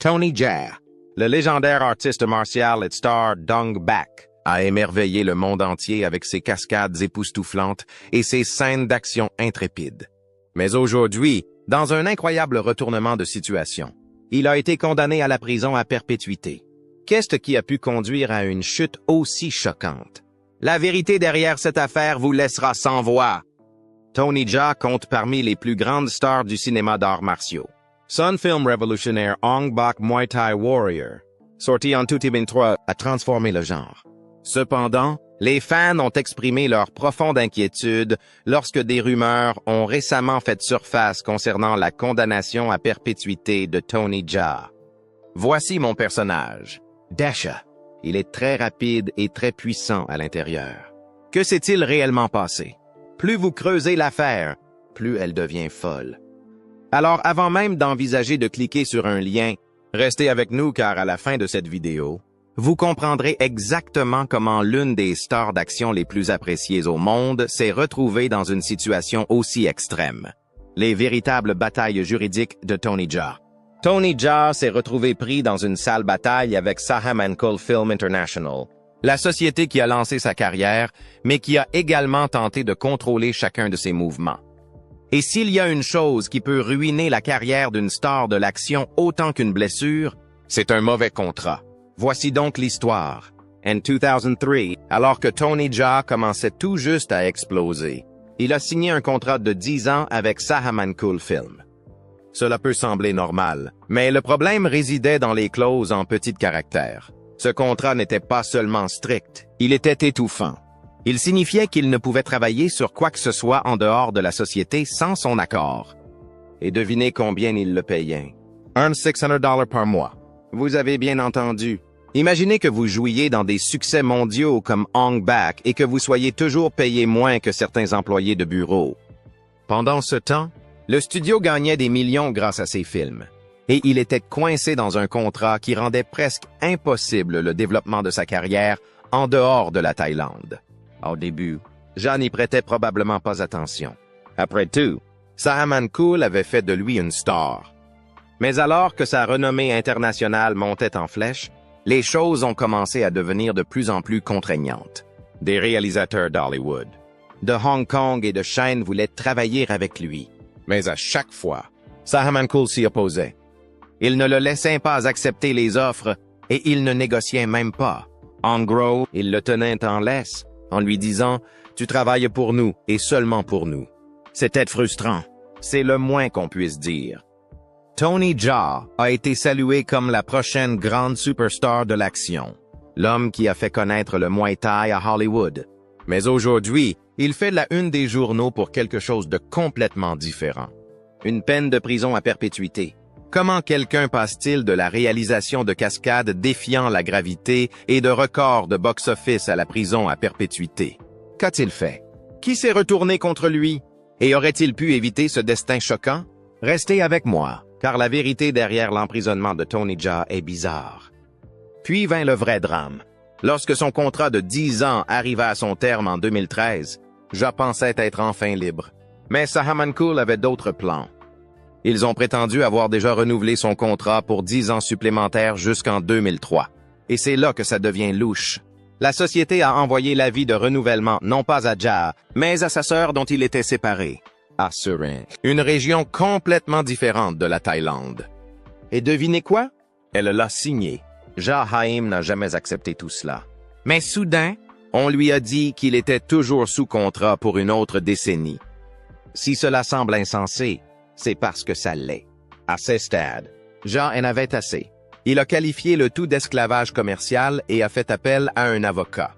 Tony Jaa, le légendaire artiste martial et star Dong Bak, a émerveillé le monde entier avec ses cascades époustouflantes et ses scènes d'action intrépides. Mais aujourd'hui, dans un incroyable retournement de situation, il a été condamné à la prison à perpétuité. Qu'est-ce qui a pu conduire à une chute aussi choquante? La vérité derrière cette affaire vous laissera sans voix. Tony Jaa compte parmi les plus grandes stars du cinéma d'arts martiaux. Son film révolutionnaire Ong Bak Muay Thai Warrior, sorti en 2003, a transformé le genre. Cependant, les fans ont exprimé leur profonde inquiétude lorsque des rumeurs ont récemment fait surface concernant la condamnation à perpétuité de Tony Jaa. Voici mon personnage, Dasha. Il est très rapide et très puissant à l'intérieur. Que s'est-il réellement passé? Plus vous creusez l'affaire, plus elle devient folle. Alors, avant même d'envisager de cliquer sur un lien, restez avec nous car à la fin de cette vidéo, vous comprendrez exactement comment l'une des stars d'action les plus appréciées au monde s'est retrouvée dans une situation aussi extrême. Les véritables batailles juridiques de Tony Jaa. Tony Jaa s'est retrouvé pris dans une sale bataille avec Saham & Co. Film International, la société qui a lancé sa carrière, mais qui a également tenté de contrôler chacun de ses mouvements. Et s'il y a une chose qui peut ruiner la carrière d'une star de l'action autant qu'une blessure, c'est un mauvais contrat. Voici donc l'histoire. En 2003, alors que Tony Jaa commençait tout juste à exploser, il a signé un contrat de 10 ans avec Saham & Co. Film. Cela peut sembler normal, mais le problème résidait dans les clauses en petits caractères. Ce contrat n'était pas seulement strict, il était étouffant. Il signifiait qu'il ne pouvait travailler sur quoi que ce soit en dehors de la société sans son accord. Et devinez combien il le payait. $600 par mois. Vous avez bien entendu. Imaginez que vous jouiez dans des succès mondiaux comme Ong Bak et que vous soyez toujours payé moins que certains employés de bureau. Pendant ce temps, le studio gagnait des millions grâce à ses films. Et il était coincé dans un contrat qui rendait presque impossible le développement de sa carrière en dehors de la Thaïlande. Au début, Jaa n'y prêtait probablement pas attention. Après tout, Saham & Co. avait fait de lui une star. Mais alors que sa renommée internationale montait en flèche, les choses ont commencé à devenir de plus en plus contraignantes. Des réalisateurs d'Hollywood, de Hong Kong et de chaînes voulaient travailler avec lui. Mais à chaque fois, Saham & Co. s'y opposait. Il ne le laissait pas accepter les offres et il ne négociait même pas. En gros, il le tenait en laisse, en lui disant « Tu travailles pour nous et seulement pour nous ». C'était frustrant. C'est le moins qu'on puisse dire. Tony Jaa a été salué comme la prochaine grande superstar de l'action, l'homme qui a fait connaître le Muay Thai à Hollywood. Mais aujourd'hui, il fait la une des journaux pour quelque chose de complètement différent. Une peine de prison à perpétuité. Comment quelqu'un passe-t-il de la réalisation de cascades défiant la gravité et de records de box-office à la prison à perpétuité? Qu'a-t-il fait? Qui s'est retourné contre lui? Et aurait-il pu éviter ce destin choquant? Restez avec moi, car la vérité derrière l'emprisonnement de Tony Jaa est bizarre. Puis vint le vrai drame. Lorsque son contrat de 10 ans arriva à son terme en 2013, Jaa pensait être enfin libre. Mais Saham & Co. avait d'autres plans. Ils ont prétendu avoir déjà renouvelé son contrat pour 10 ans supplémentaires jusqu'en 2003. Et c'est là que ça devient louche. La société a envoyé l'avis de renouvellement non pas à Jaa, mais à sa sœur dont il était séparé, à Surin, une région complètement différente de la Thaïlande. Et devinez quoi? Elle l'a signé. Jaa Haim n'a jamais accepté tout cela. Mais soudain, on lui a dit qu'il était toujours sous contrat pour une autre décennie. Si cela semble insensé, c'est parce que ça l'est. À ce stade, Jaa en avait assez. Il a qualifié le tout d'esclavage commercial et a fait appel à un avocat.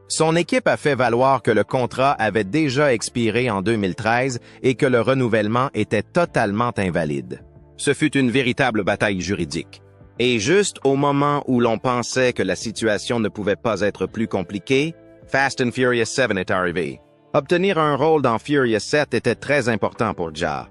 Son équipe a fait valoir que le contrat avait déjà expiré en 2013 et que le renouvellement était totalement invalide. Ce fut une véritable bataille juridique. Et juste au moment où l'on pensait que la situation ne pouvait pas être plus compliquée, Fast and Furious 7 est arrivé. Obtenir un rôle dans Furious 7 était très important pour Jaa.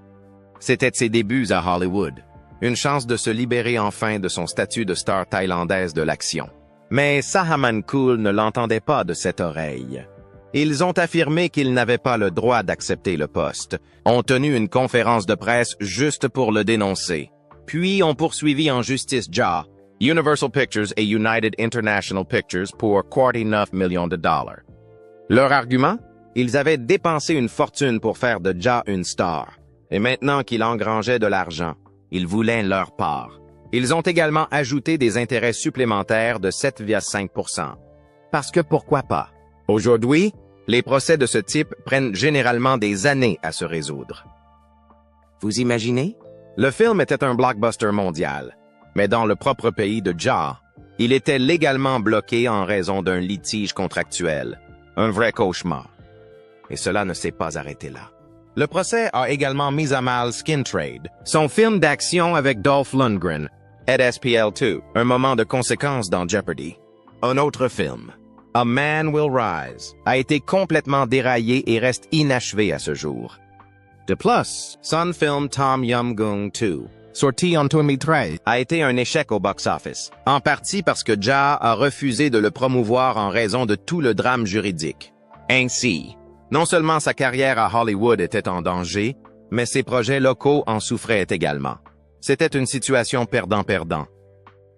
C'était ses débuts à Hollywood. Une chance de se libérer enfin de son statut de star thaïlandaise de l'action. Mais Saham & Co. ne l'entendait pas de cette oreille. Ils ont affirmé qu'ils n'avaient pas le droit d'accepter le poste, ont tenu une conférence de presse juste pour le dénoncer. Puis on poursuivit en justice Ja, Universal Pictures et United International Pictures pour 49 millions de dollars. Leur argument? Ils avaient dépensé une fortune pour faire de Ja une star. Et maintenant qu'il engrangeait de l'argent, ils voulaient leur part. Ils ont également ajouté des intérêts supplémentaires de 7,5%. Parce que pourquoi pas? Aujourd'hui, les procès de ce type prennent généralement des années à se résoudre. Vous imaginez? Le film était un blockbuster mondial, mais dans le propre pays de Ja, il était légalement bloqué en raison d'un litige contractuel. Un vrai cauchemar. Et cela ne s'est pas arrêté là. Le procès a également mis à mal Skin Trade, son film d'action avec Dolph Lundgren, et SPL2, un moment de conséquence dans Jeopardy. Un autre film, A Man Will Rise, a été complètement déraillé et reste inachevé à ce jour. De plus, son film Tom Yum Goong 2, sorti en 2013, a été un échec au box-office, en partie parce que Ja a refusé de le promouvoir en raison de tout le drame juridique. Ainsi, non seulement sa carrière à Hollywood était en danger, mais ses projets locaux en souffraient également. C'était une situation perdant-perdant.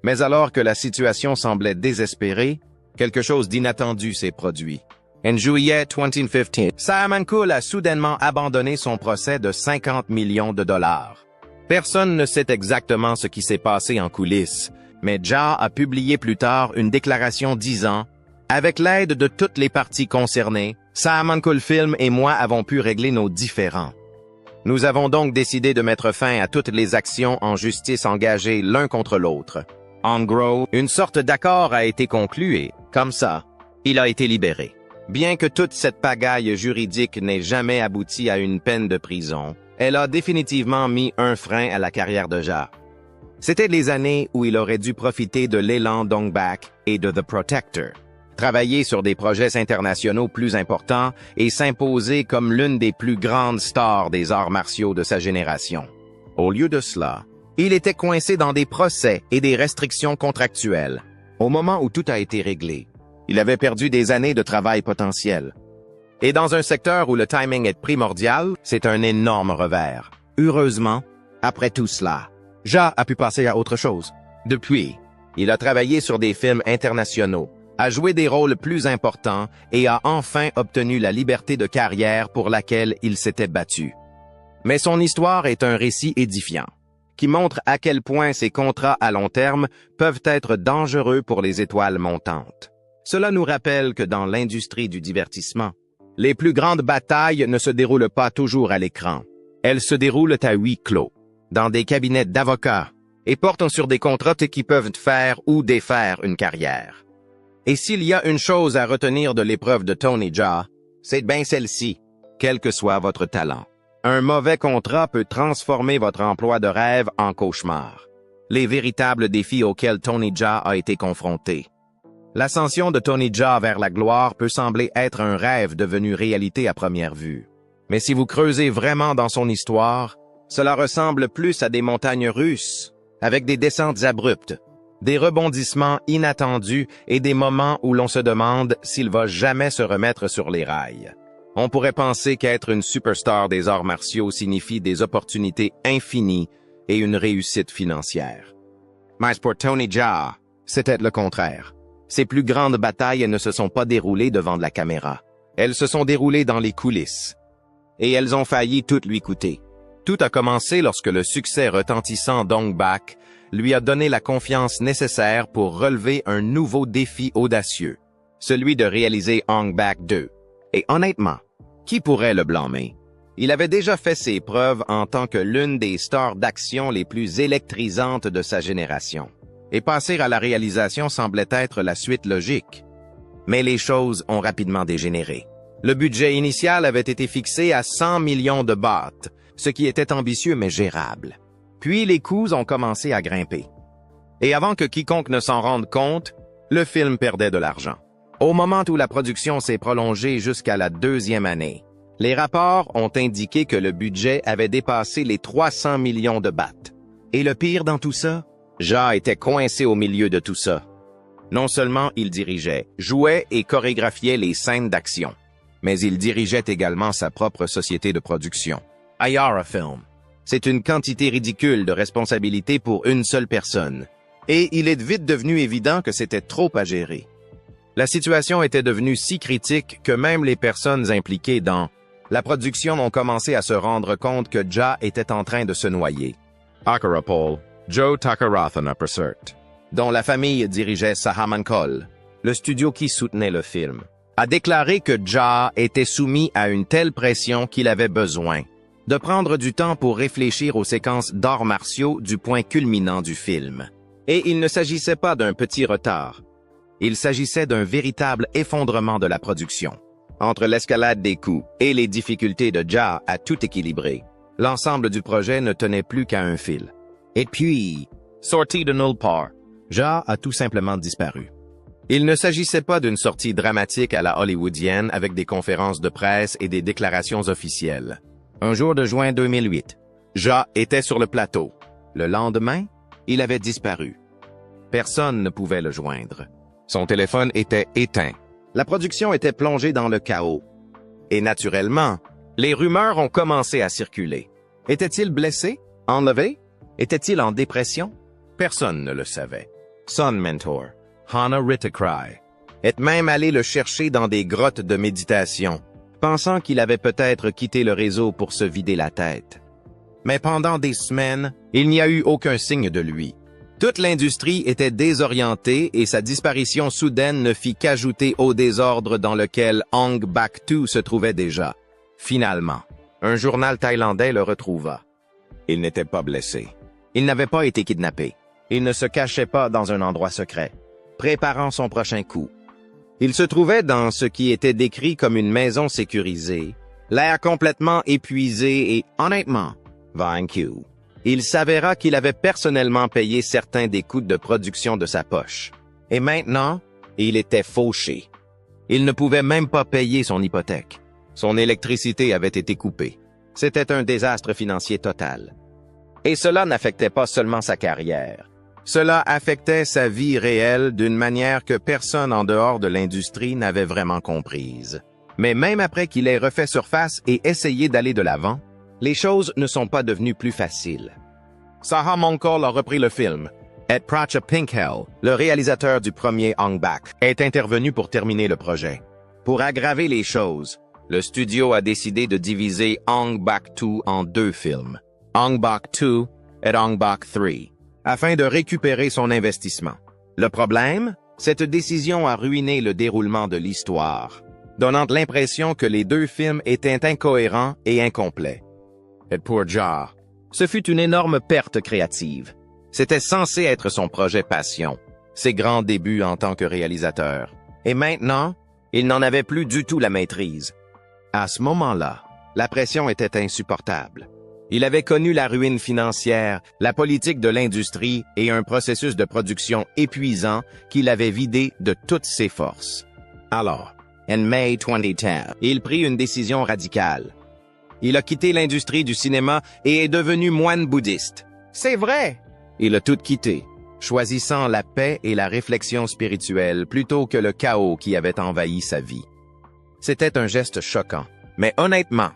Mais alors que la situation semblait désespérée, quelque chose d'inattendu s'est produit. En juillet 2015, Salman Khan a soudainement abandonné son procès de 50 millions de dollars. Personne ne sait exactement ce qui s'est passé en coulisses, mais Ja a publié plus tard une déclaration disant « Avec l'aide de toutes les parties concernées, Salman Khan Film et moi avons pu régler nos différends. Nous avons donc décidé de mettre fin à toutes les actions en justice engagées l'un contre l'autre. En gros, une sorte d'accord a été conclu et, comme ça, il a été libéré. Bien que toute cette pagaille juridique n'ait jamais abouti à une peine de prison, elle a définitivement mis un frein à la carrière de Ja. C'était les années où il aurait dû profiter de l'élan Dong Bak et de The Protector, travailler sur des projets internationaux plus importants et s'imposer comme l'une des plus grandes stars des arts martiaux de sa génération. Au lieu de cela, il était coincé dans des procès et des restrictions contractuelles. Au moment où tout a été réglé, il avait perdu des années de travail potentiel. Et dans un secteur où le timing est primordial, c'est un énorme revers. Heureusement, après tout cela, Ja a pu passer à autre chose. Depuis, il a travaillé sur des films internationaux, a joué des rôles plus importants et a enfin obtenu la liberté de carrière pour laquelle il s'était battu. Mais son histoire est un récit édifiant, qui montre à quel point ces contrats à long terme peuvent être dangereux pour les étoiles montantes. Cela nous rappelle que dans l'industrie du divertissement, les plus grandes batailles ne se déroulent pas toujours à l'écran. Elles se déroulent à huis clos, dans des cabinets d'avocats, et portent sur des contrats qui peuvent faire ou défaire une carrière. Et s'il y a une chose à retenir de l'épreuve de Tony Jaa, c'est bien celle-ci, quel que soit votre talent. Un mauvais contrat peut transformer votre emploi de rêve en cauchemar. Les véritables défis auxquels Tony Jaa a été confronté. L'ascension de Tony Jaa vers la gloire peut sembler être un rêve devenu réalité à première vue. Mais si vous creusez vraiment dans son histoire, cela ressemble plus à des montagnes russes, avec des descentes abruptes, des rebondissements inattendus et des moments où l'on se demande s'il va jamais se remettre sur les rails. On pourrait penser qu'être une superstar des arts martiaux signifie des opportunités infinies et une réussite financière. Mais pour Tony Jaa, c'était le contraire. Ses plus grandes batailles ne se sont pas déroulées devant la caméra. Elles se sont déroulées dans les coulisses. Et elles ont failli tout lui coûter. Tout a commencé lorsque le succès retentissant Dong Bak lui a donné la confiance nécessaire pour relever un nouveau défi audacieux, celui de réaliser Ong Bak 2. Et honnêtement, qui pourrait le blâmer? Il avait déjà fait ses preuves en tant que l'une des stars d'action les plus électrisantes de sa génération. Et passer à la réalisation semblait être la suite logique. Mais les choses ont rapidement dégénéré. Le budget initial avait été fixé à 100 millions de bahts, ce qui était ambitieux mais gérable. Puis les coûts ont commencé à grimper. Et avant que quiconque ne s'en rende compte, le film perdait de l'argent. Au moment où la production s'est prolongée jusqu'à la 2e année, les rapports ont indiqué que le budget avait dépassé les 300 millions de bahts. Et le pire dans tout ça? Ja était coincé au milieu de tout ça. Non seulement il dirigeait, jouait et chorégraphiait les scènes d'action, mais il dirigeait également sa propre société de production, Ayara Film. C'est une quantité ridicule de responsabilité pour une seule personne. Et il est vite devenu évident que c'était trop à gérer. La situation était devenue si critique que même les personnes impliquées dans la production ont commencé à se rendre compte que Ja était en train de se noyer. Paul, Joe Takarathanaprasert, dont la famille dirigeait Sahamankol, le studio qui soutenait le film, a déclaré que Ja était soumis à une telle pression qu'il avait besoin de prendre du temps pour réfléchir aux séquences d'arts martiaux du point culminant du film. Et il ne s'agissait pas d'un petit retard. Il s'agissait d'un véritable effondrement de la production. Entre l'escalade des coûts et les difficultés de Ja à tout équilibrer, l'ensemble du projet ne tenait plus qu'à un fil. Et puis, sorti de nulle part, Ja a tout simplement disparu. Il ne s'agissait pas d'une sortie dramatique à la hollywoodienne avec des conférences de presse et des déclarations officielles. Un jour de juin 2008, Ja était sur le plateau. Le lendemain, il avait disparu. Personne ne pouvait le joindre. Son téléphone était éteint. La production était plongée dans le chaos. Et naturellement, les rumeurs ont commencé à circuler. Était-il blessé? Enlevé? Était-il en dépression? Personne ne le savait. Son mentor, Hannah Rittercry, est même allé le chercher dans des grottes de méditation, pensant qu'il avait peut-être quitté le réseau pour se vider la tête. Mais pendant des semaines, il n'y a eu aucun signe de lui. Toute l'industrie était désorientée et sa disparition soudaine ne fit qu'ajouter au désordre dans lequel Ong Bak-tu se trouvait déjà. Finalement, un journal thaïlandais le retrouva. Il n'était pas blessé. Il n'avait pas été kidnappé. Il ne se cachait pas dans un endroit secret, préparant son prochain coup. Il se trouvait dans ce qui était décrit comme une maison sécurisée, l'air complètement épuisé et, honnêtement, vaincu. Il s'avéra qu'il avait personnellement payé certains des coûts de production de sa poche. Et maintenant, il était fauché. Il ne pouvait même pas payer son hypothèque. Son électricité avait été coupée. C'était un désastre financier total. Et cela n'affectait pas seulement sa carrière. Cela affectait sa vie réelle d'une manière que personne en dehors de l'industrie n'avait vraiment comprise. Mais même après qu'il ait refait surface et essayé d'aller de l'avant, les choses ne sont pas devenues plus faciles. Sahamankol a repris le film. Et Pracha Pinkhel, le réalisateur du premier Ong Bak, est intervenu pour terminer le projet. Pour aggraver les choses, le studio a décidé de diviser Ong Bak-tu en 2 films, Ong Bak-2 et Ong Bak-3, afin de récupérer son investissement. Le problème, cette décision a ruiné le déroulement de l'histoire, donnant l'impression que les 2 films étaient incohérents et incomplets. Et pour Ja, ce fut une énorme perte créative. C'était censé être son projet passion, ses grands débuts en tant que réalisateur. Et maintenant, il n'en avait plus du tout la maîtrise. À ce moment-là, la pression était insupportable. Il avait connu la ruine financière, la politique de l'industrie et un processus de production épuisant qui l'avait vidé de toutes ses forces. Alors, en mai 2010, il prit une décision radicale. Il a quitté l'industrie du cinéma et est devenu moine bouddhiste. C'est vrai! Il a tout quitté, choisissant la paix et la réflexion spirituelle plutôt que le chaos qui avait envahi sa vie. C'était un geste choquant, mais honnêtement,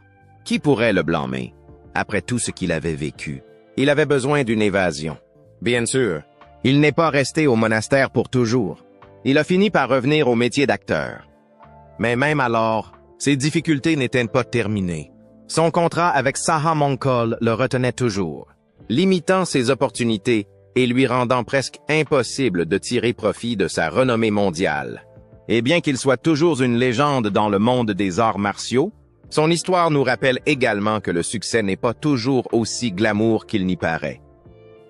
qui pourrait le blâmer? Après tout ce qu'il avait vécu, il avait besoin d'une évasion. Bien sûr, il n'est pas resté au monastère pour toujours. Il a fini par revenir au métier d'acteur. Mais même alors, ses difficultés n'étaient pas terminées. Son contrat avec Sahamankol le retenait toujours, limitant ses opportunités et lui rendant presque impossible de tirer profit de sa renommée mondiale. Et bien qu'il soit toujours une légende dans le monde des arts martiaux, son histoire nous rappelle également que le succès n'est pas toujours aussi glamour qu'il n'y paraît.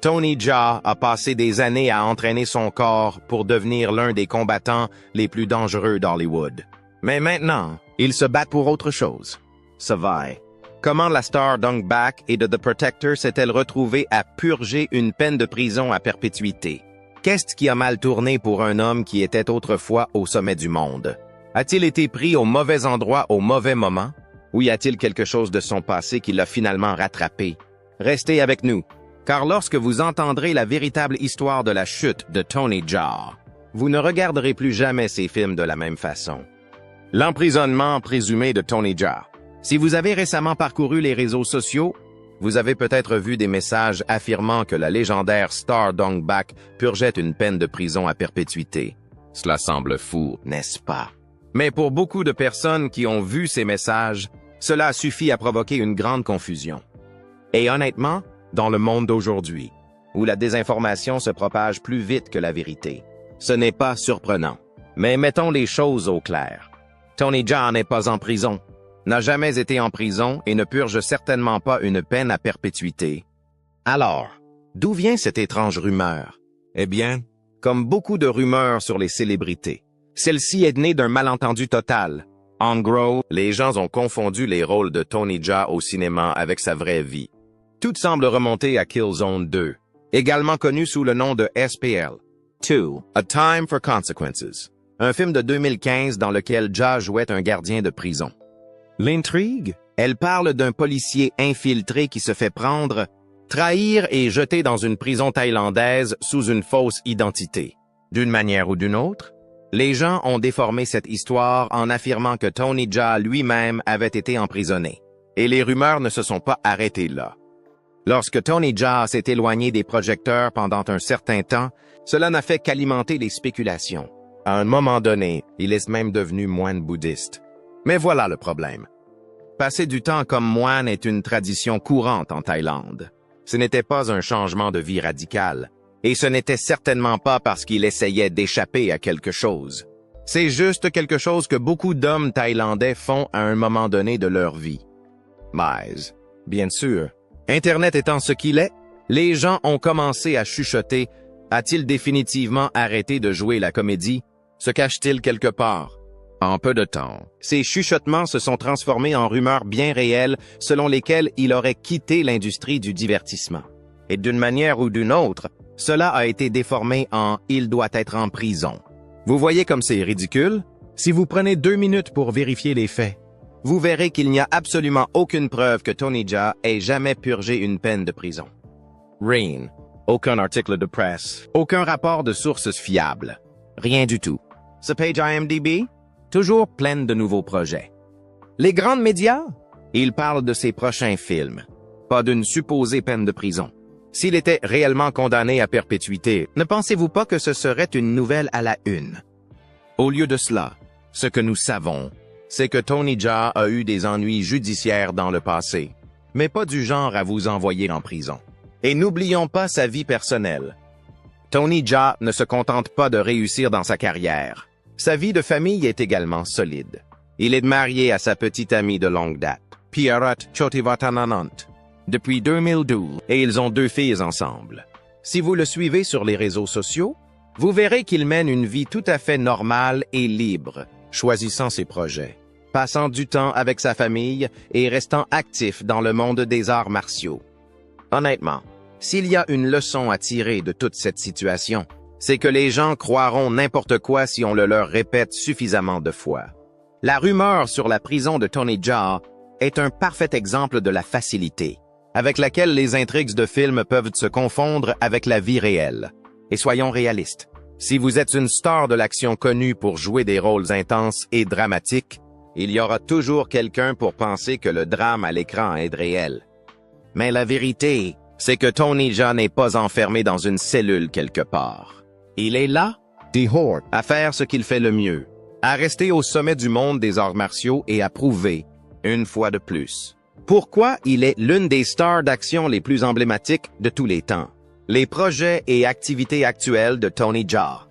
Tony Jaa a passé des années à entraîner son corps pour devenir l'un des combattants les plus dangereux d'Hollywood. Mais maintenant, il se bat pour autre chose. Savai. Comment la star d'Ong Bak et de The Protector s'est-elle retrouvée à purger une peine de prison à perpétuité? Qu'est-ce qui a mal tourné pour un homme qui était autrefois au sommet du monde? A-t-il été pris au mauvais endroit au mauvais moment? Ou y a-t-il quelque chose de son passé qui l'a finalement rattrapé? Restez avec nous, car lorsque vous entendrez la véritable histoire de la chute de Tony Jaa, vous ne regarderez plus jamais ces films de la même façon. L'emprisonnement présumé de Tony Jaa. Si vous avez récemment parcouru les réseaux sociaux, Vous avez peut-être vu des messages affirmant que la légendaire star Dong-bak purgeait une peine de prison à perpétuité. Cela semble fou, n'est-ce pas? Mais pour beaucoup de personnes qui ont vu ces messages, cela suffit à provoquer une grande confusion. Et honnêtement, dans le monde d'aujourd'hui, où la désinformation se propage plus vite que la vérité, ce n'est pas surprenant. Mais mettons les choses au clair. Tony Jaa n'est pas en prison, n'a jamais été en prison et ne purge certainement pas une peine à perpétuité. Alors, d'où vient cette étrange rumeur? Eh bien, comme beaucoup de rumeurs sur les célébrités, celle-ci est née d'un malentendu total. En gros, les gens ont confondu les rôles de Tony Jaa au cinéma avec sa vraie vie. Tout semble remonter à Killzone 2, également connu sous le nom de SPL 2, A Time for Consequences, un film de 2015 dans lequel Jaa jouait un gardien de prison. L'intrigue? Elle parle d'un policier infiltré qui se fait prendre, trahir et jeter dans une prison thaïlandaise sous une fausse identité. D'une manière ou d'une autre, les gens ont déformé cette histoire en affirmant que Tony Jaa lui-même avait été emprisonné. Et les rumeurs ne se sont pas arrêtées là. Lorsque Tony Jaa s'est éloigné des projecteurs pendant un certain temps, cela n'a fait qu'alimenter les spéculations. À un moment donné, il est même devenu moine bouddhiste. Mais voilà le problème. Passer du temps comme moine est une tradition courante en Thaïlande. Ce n'était pas un changement de vie radical. Et ce n'était certainement pas parce qu'il essayait d'échapper à quelque chose. C'est juste quelque chose que beaucoup d'hommes thaïlandais font à un moment donné de leur vie. Mais, bien sûr, Internet étant ce qu'il est, les gens ont commencé à chuchoter « A-t-il définitivement arrêté de jouer la comédie? Se cache-t-il quelque part? » En peu de temps, ces chuchotements se sont transformés en rumeurs bien réelles selon lesquelles il aurait quitté l'industrie du divertissement. Et d'une manière ou d'une autre, cela a été déformé en « il doit être en prison ». Vous voyez comme c'est ridicule? Si vous prenez 2 minutes pour vérifier les faits, vous verrez qu'il n'y a absolument aucune preuve que Tony Jaa ait jamais purgé une peine de prison. Rien. Aucun article de presse. Aucun rapport de sources fiables. Rien du tout. Ce page IMDb? Toujours pleine de nouveaux projets. Les grands médias? Ils parlent de ses prochains films, pas d'une supposée peine de prison. S'il était réellement condamné à perpétuité, ne pensez-vous pas que ce serait une nouvelle à la une? Au lieu de cela, ce que nous savons, c'est que Tony Jaa a eu des ennuis judiciaires dans le passé, mais pas du genre à vous envoyer en prison. Et n'oublions pas sa vie personnelle. Tony Jaa ne se contente pas de réussir dans sa carrière. Sa vie de famille est également solide. Il est marié à sa petite amie de longue date, Pierrot Chotivatananant, depuis 2012, et ils ont 2 filles ensemble. Si vous le suivez sur les réseaux sociaux, vous verrez qu'il mène une vie tout à fait normale et libre, choisissant ses projets, passant du temps avec sa famille et restant actif dans le monde des arts martiaux. Honnêtement, s'il y a une leçon à tirer de toute cette situation, c'est que les gens croiront n'importe quoi si on le leur répète suffisamment de fois. La rumeur sur la prison de Tony Jaa est un parfait exemple de la facilité avec laquelle les intrigues de films peuvent se confondre avec la vie réelle. Et soyons réalistes, si vous êtes une star de l'action connue pour jouer des rôles intenses et dramatiques, il y aura toujours quelqu'un pour penser que le drame à l'écran est réel. Mais la vérité, c'est que Tony Jaa n'est pas enfermé dans une cellule quelque part. Il est là, dehors, à faire ce qu'il fait le mieux, à rester au sommet du monde des arts martiaux et à prouver, une fois de plus, pourquoi il est l'une des stars d'action les plus emblématiques de tous les temps. Les projets et activités actuelles de Tony Jaa.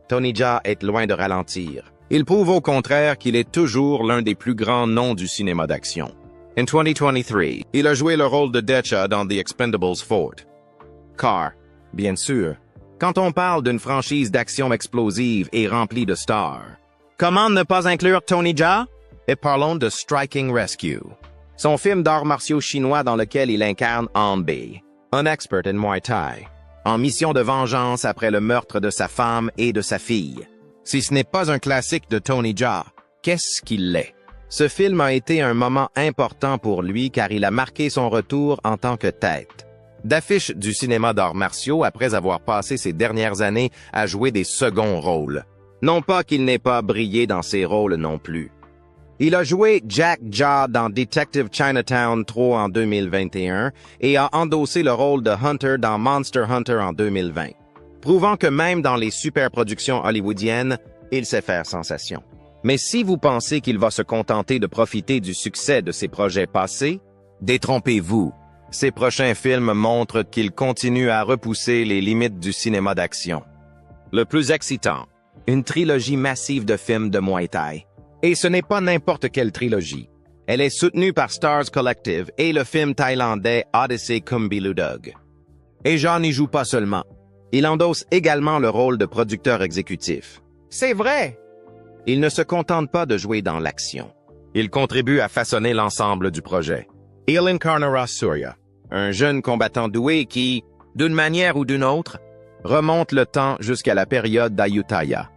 Tony Jaa est loin de ralentir. Il prouve au contraire qu'il est toujours l'un des plus grands noms du cinéma d'action. En 2023, il a joué le rôle de Decha dans The Expendables 4. Car, bien sûr, quand on parle d'une franchise d'action explosive et remplie de stars, comment ne pas inclure Tony Jaa? Et parlons de Striking Rescue, son film d'arts martiaux chinois dans lequel il incarne Han Bei, un expert en Muay Thai, en mission de vengeance après le meurtre de sa femme et de sa fille. Si ce n'est pas un classique de Tony Jaa, qu'est-ce qu'il est? Ce film a été un moment important pour lui car il a marqué son retour en tant que tête d'affiche du cinéma d'arts martiaux après avoir passé ses dernières années à jouer des seconds rôles. Non pas qu'il n'ait pas brillé dans ses rôles non plus. Il a joué Jack Jia dans Detective Chinatown 3 en 2021 et a endossé le rôle de Hunter dans Monster Hunter en 2020, prouvant que même dans les superproductions hollywoodiennes, il sait faire sensation. Mais si vous pensez qu'il va se contenter de profiter du succès de ses projets passés, détrompez-vous. Ses prochains films montrent qu'il continue à repousser les limites du cinéma d'action. Le plus excitant, une trilogie massive de films de Muay Thai. Et ce n'est pas n'importe quelle trilogie. Elle est soutenue par Stars Collective et le film thaïlandais Odyssey Kumbiludog. Et Jean n'y joue pas seulement. Il endosse également le rôle de producteur exécutif. C'est vrai! Il ne se contente pas de jouer dans l'action. Il contribue à façonner l'ensemble du projet. Il incarnera Surya, un jeune combattant doué qui, d'une manière ou d'une autre, remonte le temps jusqu'à la période d'Ayutthaya.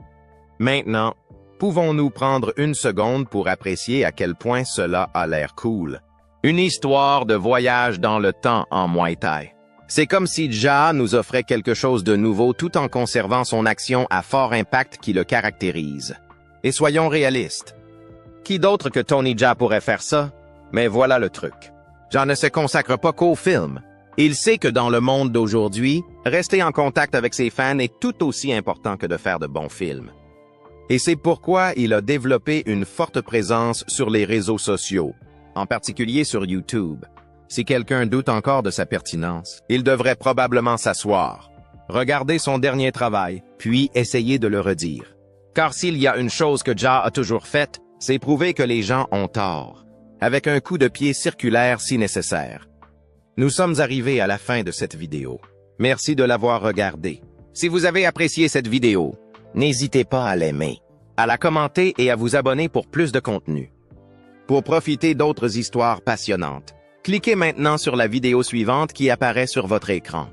Maintenant, pouvons-nous prendre une seconde pour apprécier à quel point cela a l'air cool? Une histoire de voyage dans le temps en Muay Thai. C'est comme si Jia nous offrait quelque chose de nouveau tout en conservant son action à fort impact qui le caractérise. Et soyons réalistes. Qui d'autre que Tony Jaa pourrait faire ça? Mais voilà le truc. Jia ne se consacre pas qu'au film. Il sait que dans le monde d'aujourd'hui, rester en contact avec ses fans est tout aussi important que de faire de bons films. Et c'est pourquoi il a développé une forte présence sur les réseaux sociaux, en particulier sur YouTube. Si quelqu'un doute encore de sa pertinence, il devrait probablement s'asseoir, regarder son dernier travail, puis essayer de le redire. Car s'il y a une chose que Jia a toujours faite, c'est prouver que les gens ont tort, avec un coup de pied circulaire si nécessaire. Nous sommes arrivés à la fin de cette vidéo. Merci de l'avoir regardée. Si vous avez apprécié cette vidéo, n'hésitez pas à l'aimer, à la commenter et à vous abonner pour plus de contenu. Pour profiter d'autres histoires passionnantes, cliquez maintenant sur la vidéo suivante qui apparaît sur votre écran.